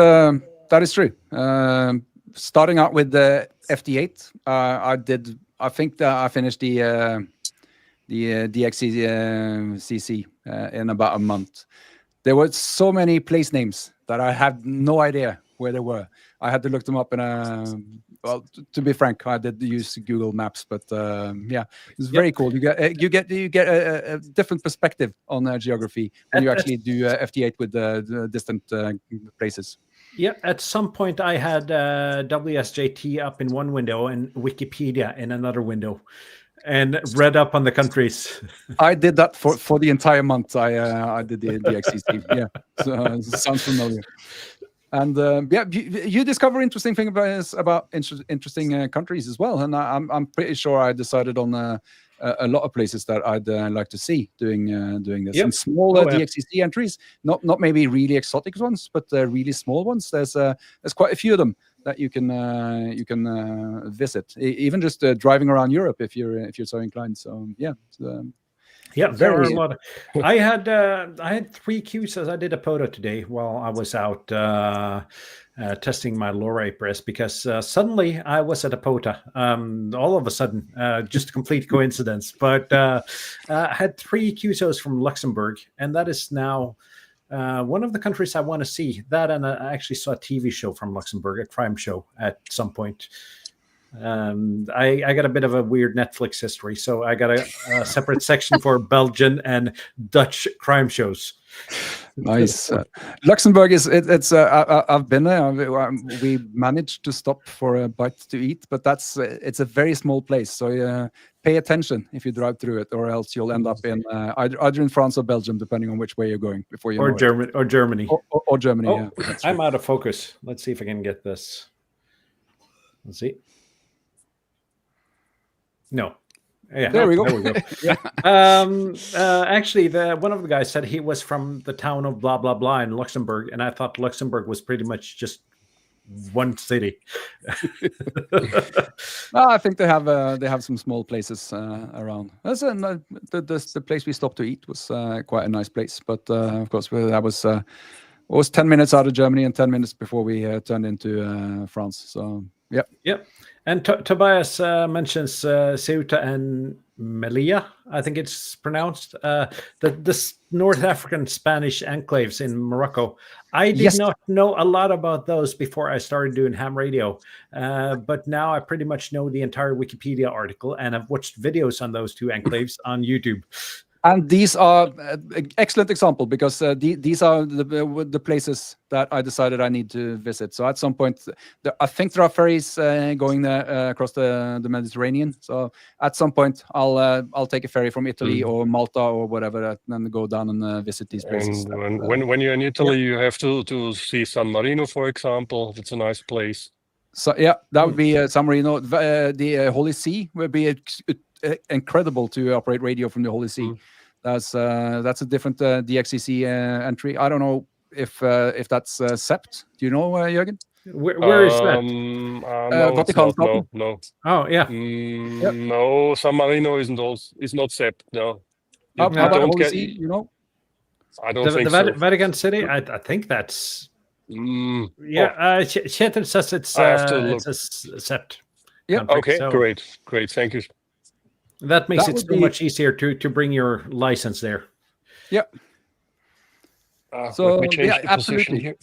true. Starting out with the FD8, I think that I finished the DXCC in about a month. There were so many place names that I had no idea where they were. I had to look them up in well, to be frank, I did use Google Maps, but yeah, it's very cool. You get a different perspective on geography when you actually do FD8 with the distant places. Yeah, at some point I had WSJT up in one window and Wikipedia in another window, and read up on the countries. I did that for the entire month. I did the XCC. Yeah, so, sounds familiar. And yeah, you discover interesting things about interesting countries as well. And I'm pretty sure I decided on a lot of places that I'd like to see doing this. Some smaller DXCC entries, not maybe really exotic ones, but really small ones. There's quite a few of them that you can visit, even just driving around Europe if you're so inclined. So yeah. Yeah, there are a lot of, I had 3 QSs. I did a POTA today while I was out testing my LoRa press, because suddenly I was at a POTA. All of a sudden, just a complete coincidence. But I had 3 QSOs from Luxembourg, and that is now one of the countries I want to see. That, and I actually saw a TV show from Luxembourg, a crime show at some point. I got a bit of a weird Netflix history, so I got a separate section for Belgian and Dutch crime shows. Nice. Luxembourg is it's I've been there. We managed to stop for a bite to eat, but it's a very small place, so pay attention if you drive through it, or else you'll end up in either in France or Belgium, depending on which way you're going before you or Germany or Germany. Or Germany. Oh, yeah, I'm out of focus. Let's see if I can get this. Let's see. No. Yeah, there we go. Actually, one of the guys said he was from the town of blah blah blah in Luxembourg, and I thought Luxembourg was pretty much just one city. Well, I think they have some small places around. The place we stopped to eat was quite a nice place, but of course that was 10 minutes out of Germany and 10 minutes before we turned into France. So yeah. Yep. And Tobias mentions Ceuta and Melilla, I think it's pronounced, the North African Spanish enclaves in Morocco. I did not know a lot about those before I started doing ham radio, but now I pretty much know the entire Wikipedia article, and I've watched videos on those 2 enclaves on YouTube. And these are excellent example because these are the places that I decided I need to visit. So at some point, I think there are ferries going there across the Mediterranean. So at some point, I'll take a ferry from Italy or Malta or whatever, and go down and visit these places. And when you're in Italy, you have to see San Marino, for example. It's a nice place. So yeah, that would be San Marino. The Holy See would be incredible to operate radio from the Holy See. That's a different DXCC entry. I don't know if that's SEPT. Do you know, Jürgen? Where is that? No, it's Vatican, not, no. Oh, yeah. No, San Marino is not SEPT. No. How You about don't Holy get- See? You know? I don't The think so. Vatican City? I think that's... Mm, Yeah, Kjetil says it's I have to it's a sept. Yeah. country, okay, so great. Thank you. That makes That it would so be- much easier to bring your license there. Yeah. Let me change the position absolutely. here.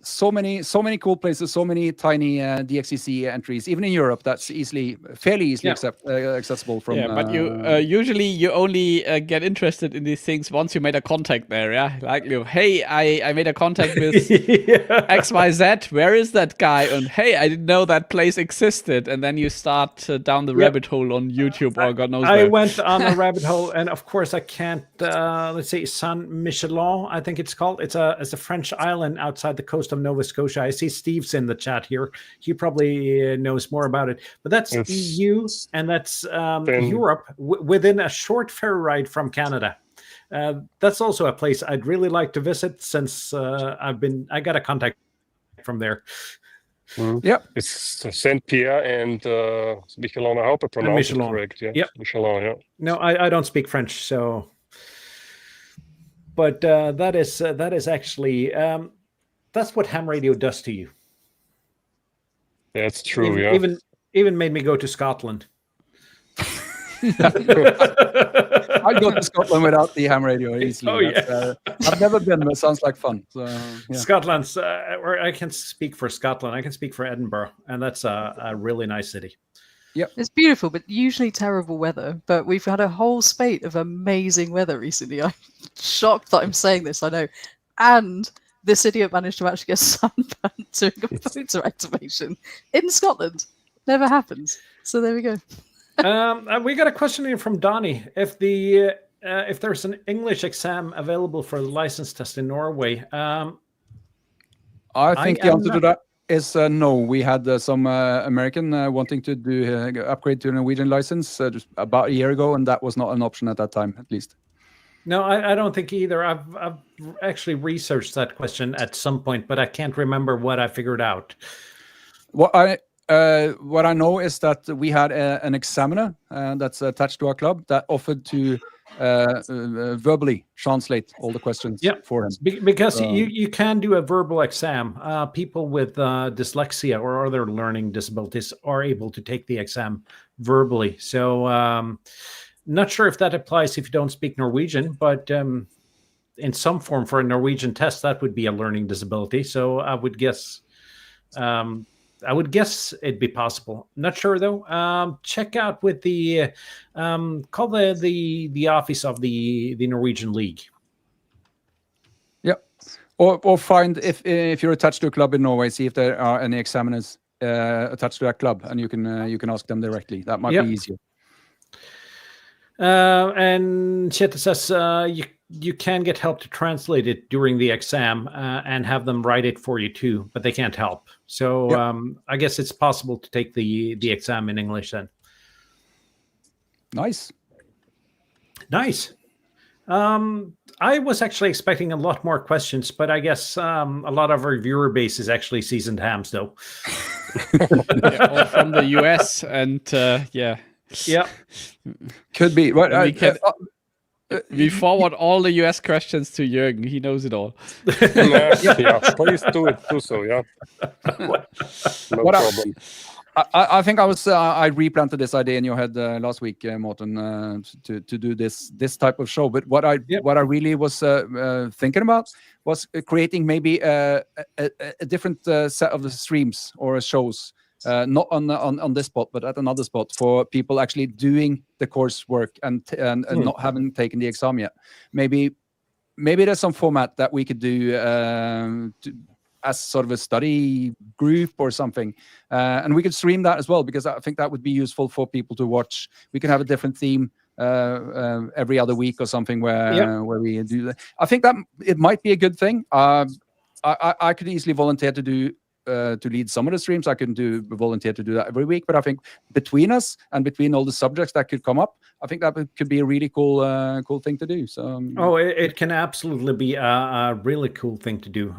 So many cool places, so many tiny DXCC entries, even in Europe. That's fairly easily accessible from. Yeah, but you usually you only get interested in these things once you made a contact there. Yeah, like hey, I made a contact with XYZ. Where is that guy? And hey, I didn't know that place existed. And then you start down the rabbit hole on YouTube or God knows I where. went on a rabbit hole, and of course I can't. Let's see, Saint Michelin, I think it's called. It's a French island outside the coast of Nova Scotia. I see Steve's in the chat here. He probably knows more about it. But that's EU, and that's Europe within a short ferry ride from Canada. That's also a place I'd really like to visit since I got a contact from there. Yeah, it's Saint Pierre and Michelin. I hope I pronounced it Michelin. correct. Yeah, Yep. Michelin. Yeah. No, I don't speak French, so. But that is actually that's what ham radio does to you. That's true. Even made me go to Scotland. I'd go to Scotland without the ham radio easily. Oh, yeah. I've never been, but it sounds like fun. So, yeah. Scotland's, or I can speak for Scotland. I can speak for Edinburgh, and that's a really nice city. It's beautiful, but usually terrible weather. But we've had a whole spate of amazing weather recently. I'm shocked that I'm saying this, I know. And this idiot managed to actually get sunburned doing a photo activation in Scotland. Never happens. So there we go. We got a question here from Donnie. If there's an English exam available for the license test in Norway, I think the answer to that is no. We had some American wanting to do upgrade to a Norwegian license just about a year ago, and that was not an option at that time, at least. No, I don't think either. I've actually researched that question at some point, but I can't remember what I figured out. What I know is that we had an examiner that's attached to our club that offered to verbally translate all the questions for him. Because you can do a verbal exam. People with dyslexia or other learning disabilities are able to take the exam verbally. So not sure if that applies if you don't speak Norwegian, but in some form for a Norwegian test, that would be a learning disability. So I would guess it'd be possible. Not sure though. Check out with the call the office of the Norwegian League. Yep. Or find if you're attached to a club in Norway, see if there are any examiners attached to that club, and you can ask them directly. That might be easier. And Kjetil says you can get help to translate it during the exam and have them write it for you too, but they can't help. So I guess it's possible to take the exam in English then. Nice. I was actually expecting a lot more questions, but I guess a lot of our viewer base is actually seasoned hams, though. All from the US, and could be. Right. We forward all the US questions to Jürgen. He knows it all. Please do so. Yeah, no problem. I think I replanted this idea in your head last week, Morten, to do this type of show. But what I really was thinking about was creating maybe a different set of the streams or shows not on this spot, but at another spot for people actually doing the coursework and not having taken the exam yet. Maybe there's some format that we could do as sort of a study group or something, and we could stream that as well, because I think that would be useful for people to watch. We can have a different theme every other week or something where we do that. I think that it might be a good thing. I could easily volunteer to do to lead some of the streams. I can volunteer to do that every week. But I think between us and between all the subjects that could come up, I think that could be a really cool thing to do. So it can absolutely be a really cool thing to do.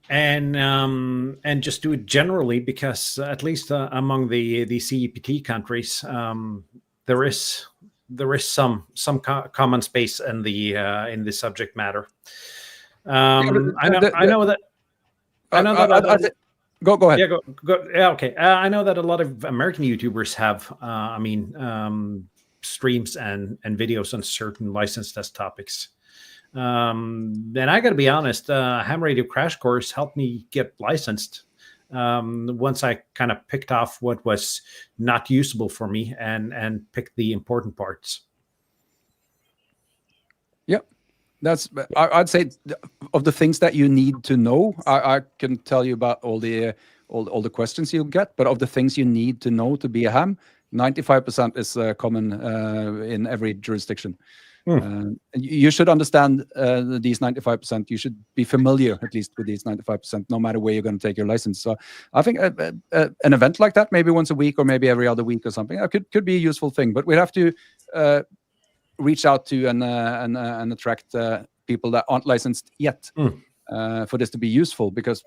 And just do it generally, because at least among the CEPT countries, there is some common space in the subject matter. I know that. Go ahead. Yeah, go. Yeah, okay. I know that a lot of American YouTubers have, streams and videos on certain license test topics. And I got to be honest, Ham Radio Crash Course helped me get licensed. Once I kind of picked off what was not usable for me and picked the important parts. Yep. I'd say of the things that you need to know, I can tell you about all the questions you'll get, but of the things you need to know to be a ham, 95% is common in every jurisdiction. You should understand these 95%. You should be familiar at least with these 95%, no matter where you're going to take your license. So I think an event like that, maybe once a week or maybe every other week or something, could be a useful thing. But we have to reach out to and attract people that aren't licensed yet for this to be useful, because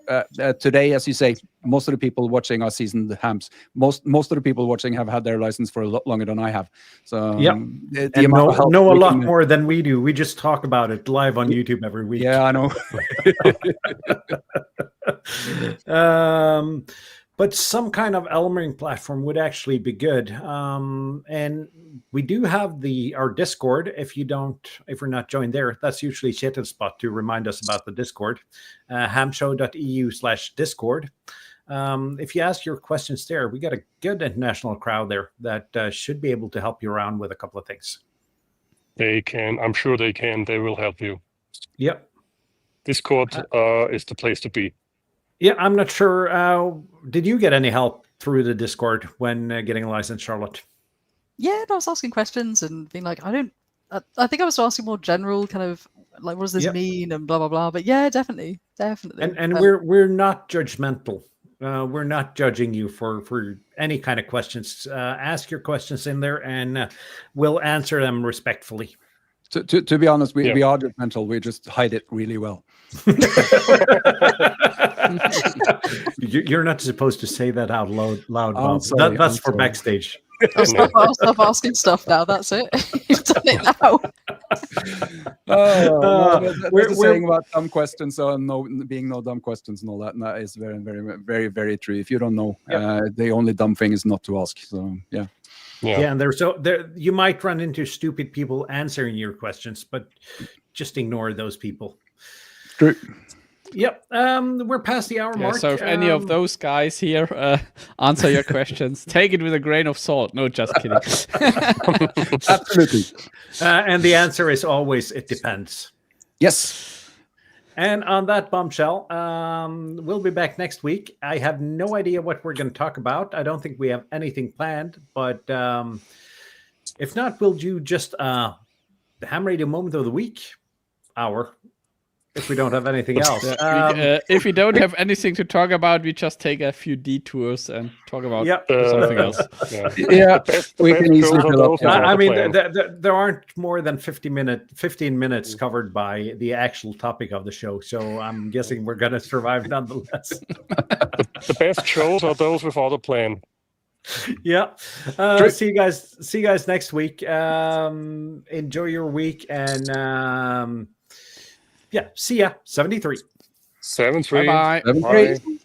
today, as you say, most of the people watching are seasoned hams. Most of the people watching have had their license for a lot longer than I have. So know a lot more than we do. We just talk about it live on YouTube every week. Yeah, I know. But some kind of Elmering platform would actually be good. And we do have our Discord. If you're not joined there, that's usually Kjetil's spot to remind us about the Discord. hamshow.eu/Discord. If you ask your questions there, we got a good international crowd there that should be able to help you around with a couple of things. They can. I'm sure they can. They will help you. Yep. Discord is the place to be. Yeah, I'm not sure. Did you get any help through the Discord when getting a license, Charlotte? Yeah, I was asking questions and being like, I think I was asking more general kind of like, what does this mean and blah, blah, blah. But yeah, definitely. And we're not judgmental. We're not judging you for any kind of questions. Ask your questions in there and we'll answer them respectfully. To be honest, we are judgmental. We just hide it really well. You're not supposed to say that out loud, Bob. Sorry, that's for backstage. I'll stop asking stuff now. That's it. You've done it now. We're saying about dumb questions, so being no dumb questions and all that. And that is very, very, very, very true. If you don't know, the only dumb thing is not to ask. So yeah. Yeah, and there you might run into stupid people answering your questions, but just ignore those people. True. Yep. We're past the hour mark. So if any of those guys here answer your questions, take it with a grain of salt. No, just kidding. Absolutely. And the answer is always, it depends. Yes. And on that bombshell, we'll be back next week. I have no idea what we're going to talk about. I don't think we have anything planned, but if not, we'll do just the Ham Radio Moment of the Week hour. If we don't have anything else. If we don't have anything to talk about, we just take a few detours and talk about something else. We can easily fill up. I mean, there aren't more than 15 minutes covered by the actual topic of the show, so I'm guessing we're going to survive nonetheless. The best shows are those without a plan. Yeah. See you guys next week. Enjoy your week and see ya. 73. 73. Bye. 73.